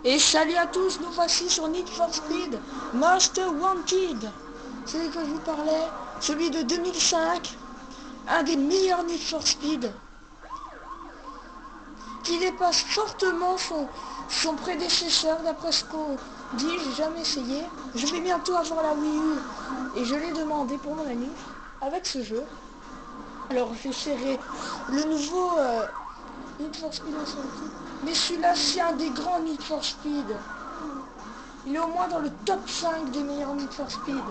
Et salut à tous, nous voici sur Need for Speed Most Wanted. Celui que je vous parlais, celui de 2005, un des meilleurs Need for Speed, qui dépasse fortement son prédécesseur, d'après ce qu'on dit. J'ai jamais essayé. Je vais bientôt avoir la Wii U et je l'ai demandé pour mon ami avec ce jeu. Alors j'essaierai le nouveau Need for Speed Wanted. Mais celui-là, c'est un des grands Need for Speed. Il est au moins dans le top 5 des meilleurs Need for Speed.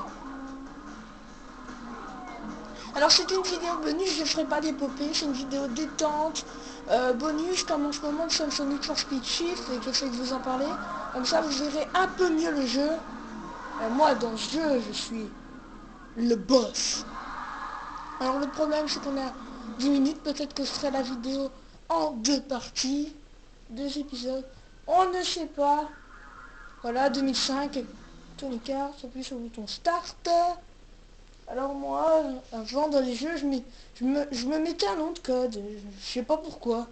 Alors c'est une vidéo bonus, je ne ferai pas d'épopée, c'est une vidéo détente, bonus, comme en ce moment nous sommes sur Need for Speed Shift et que j'essaie de vous en parler. Comme ça vous verrez un peu mieux le jeu. Moi dans ce jeu je suis le boss. Alors le problème c'est qu'on a 10 minutes, peut-être que je ferai la vidéo en deux parties, deux épisodes, on ne sait pas. Voilà, 2005, Tony Kart, appuie sur le bouton Start. Alors moi, avant dans les jeux, je me mettais un nom de code, je sais pas pourquoi.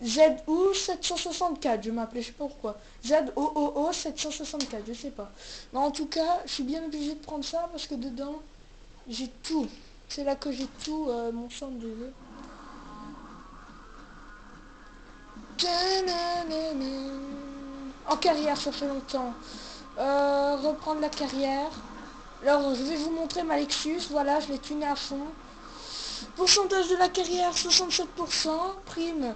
ZOO 764, je m'appelais, je sais pas pourquoi. ZOOO 764, je sais pas. Mais en tout cas, je suis bien obligé de prendre ça parce que dedans, j'ai tout. C'est là que j'ai tout, mon centre de jeu. En carrière, ça fait longtemps. Reprendre la carrière. Alors, je vais vous montrer ma Lexus. Voilà, je l'ai tuné à fond. Pourcentage de la carrière, 67%. Prime,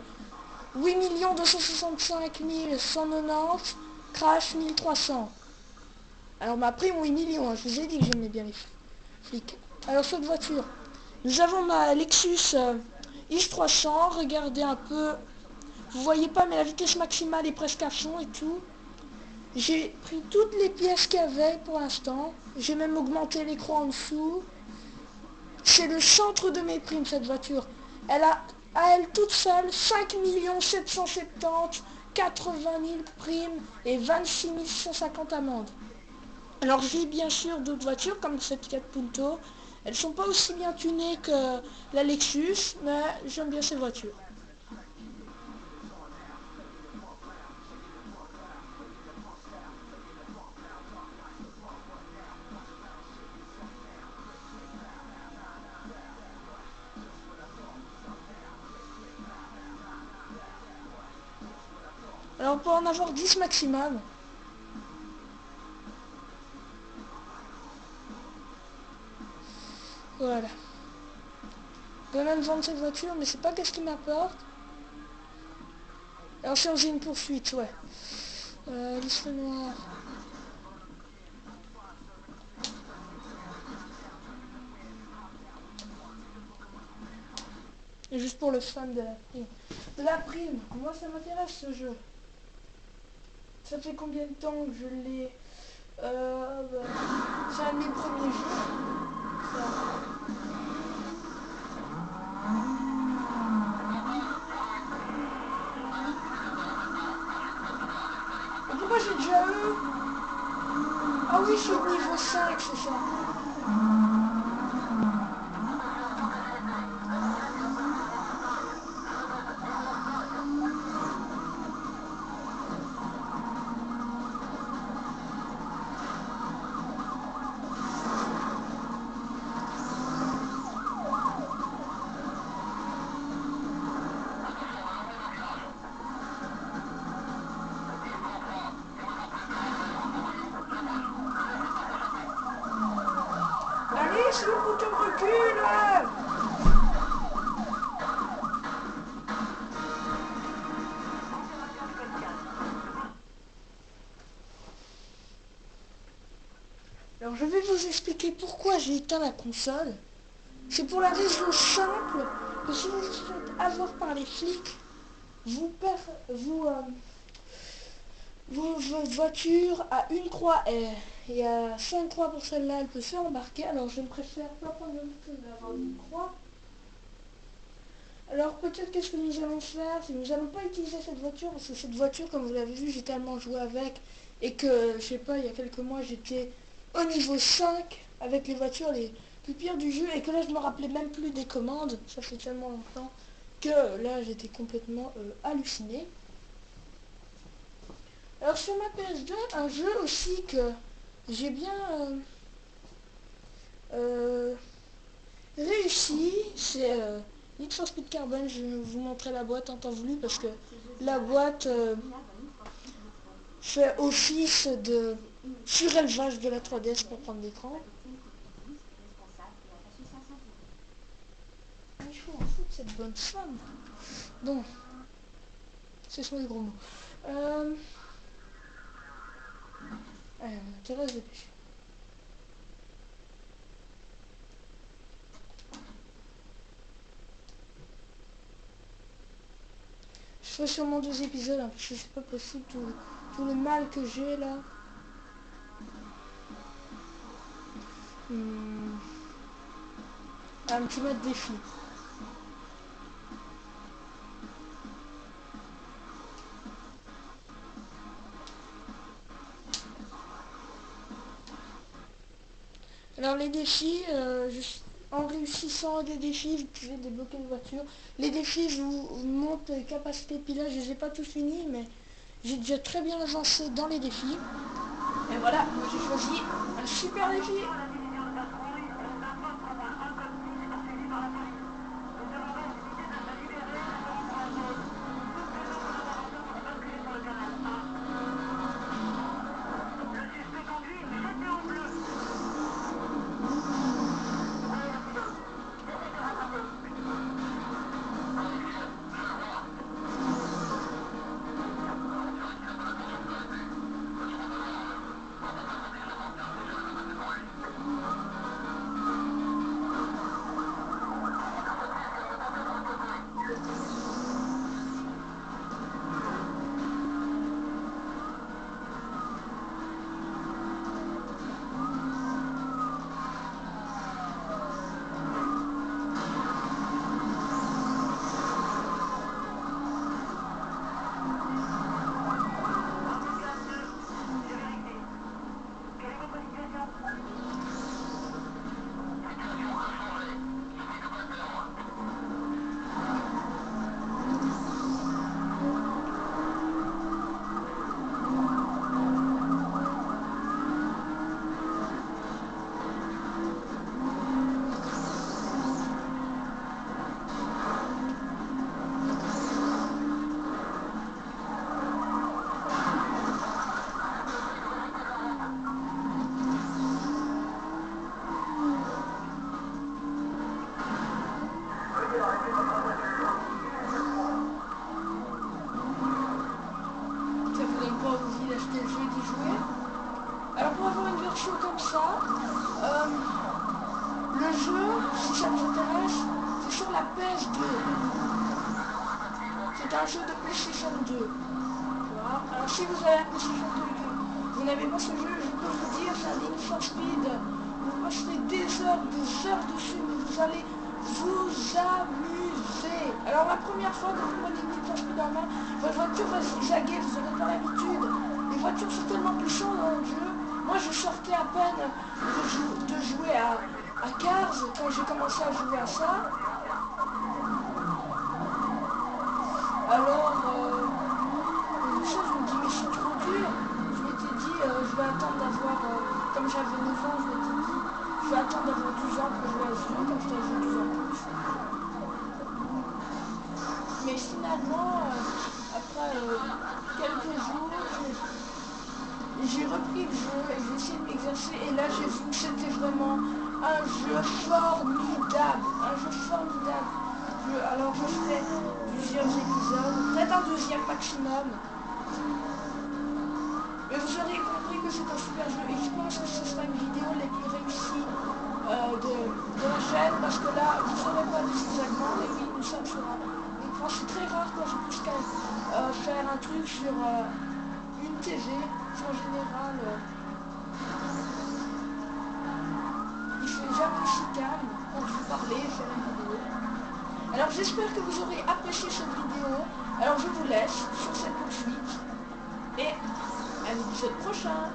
8 265 190. Crash, 1300. Alors, ma prime, 8 millions. Je vous ai dit que j'aimais bien les flics. Alors, cette voiture. Nous avons ma Lexus X300. Regardez un peu. Vous voyez pas, mais la vitesse maximale est presque à fond et tout. J'ai pris toutes les pièces qu'il y avait pour l'instant. J'ai même augmenté l'écran en dessous. C'est le centre de mes primes, cette voiture. Elle a, à elle toute seule, 5 770 80 000 primes et 26 150 amendes. Alors j'ai bien sûr d'autres voitures, comme cette 4 Punto. Elles sont pas aussi bien tunées que la Lexus, mais j'aime bien ces voitures. Alors on peut en avoir 10 maximum. Voilà. Je peux même vendre cette voiture, mais c'est pas qu'est-ce qui m'apporte. Alors changer une poursuite, ouais. Liste noire. Et juste pour le fun de la prime. De la prime, moi ça m'intéresse ce jeu. Ça fait combien de temps que je l'ai c'est un de mes premiers jeux. Ça. Et pourquoi j'ai déjà eu? Ah oui, je suis au niveau 5, c'est ça. Allez, c'est le bouton recul. Alors je vais vous expliquer pourquoi j'ai éteint la console. C'est pour la raison simple que si vous vous faites avoir par les flics, votre voiture a une croix et à 5 croix pour celle-là, elle peut se faire embarquer. Alors je ne préfère pas prendre le risque d'avoir une croix. Alors peut-être qu'est-ce que nous allons faire, c'est que nous n'allons pas utiliser cette voiture, parce que cette voiture, comme vous l'avez vu, j'ai tellement joué avec, et que, je sais pas, il y a quelques mois, j'étais au niveau 5 avec les voitures les plus pires du jeu, et que là, je me rappelais même plus des commandes, ça fait tellement longtemps, que là, j'étais complètement halluciné. Alors sur ma PS2, un jeu aussi que j'ai bien réussi, c'est Need for Speed Carbon. Je vais vous montrer la boîte en temps voulu parce que la boîte fait office de surélevage de la 3DS pour prendre l'écran. Il faut en foutre cette bonne femme. Bon, c'est ce gros mot. Allez, on a intérêt à se dépêcher. Je ferai sûrement 2 épisodes, hein, parce que c'est pas possible tout le mal que j'ai là. Un petit mode défi. Alors les défis, en réussissant des défis, vous pouvez débloquer une voiture. Les défis, je vous montre les capacités de pilote, je les ai pas tous finis, mais j'ai déjà très bien avancé dans les défis. Et voilà, moi j'ai choisi un super défi. Alors pour avoir une version comme ça, le jeu, si ça vous intéresse, c'est sur la PS2. C'est un jeu de PlayStation 2. Voilà. Alors si vous avez un PlayStation 2 et que vous n'avez pas ce jeu, je peux vous dire, c'est un Need for Speed. Vous passerez des heures dessus, mais vous allez vous amuser. Alors la première fois que vous prenez Need for Speed en main, votre voiture va zigzaguer, vous n'aurez pas l'habitude. Les voitures sont tellement puissantes dans le jeu. Moi je sortais à peine de jouer à Cars quand j'ai commencé à jouer à ça. Alors, une chose, je me dis, mais c'est trop dur. Je m'étais dit, je vais attendre d'avoir, comme j'avais 9 ans, je m'étais dit, je vais attendre d'avoir 12 ans pour jouer à ce jeu, comme je t'avais 12 ans plus. Mais finalement, après quelques jours, j'ai repris le jeu et j'ai essayé de m'exercer et là j'ai vu que c'était vraiment un jeu formidable. Un jeu formidable. Alors je ferai plusieurs épisodes, peut-être un deuxième maximum. Mais vous aurez compris que c'est un super jeu et je pense que ce sera une vidéo les plus réussies de la chaîne parce que là vous n'aurez pas de zigzagement et oui nous sommes sur un écran. C'est très rare quand je puisse faire un truc sur une TV. En général, il fait jamais si calme quand je vous parlais et faire une vidéo. Alors j'espère que vous aurez apprécié cette vidéo. Alors je vous laisse sur cette poursuite et à l'épisode prochain.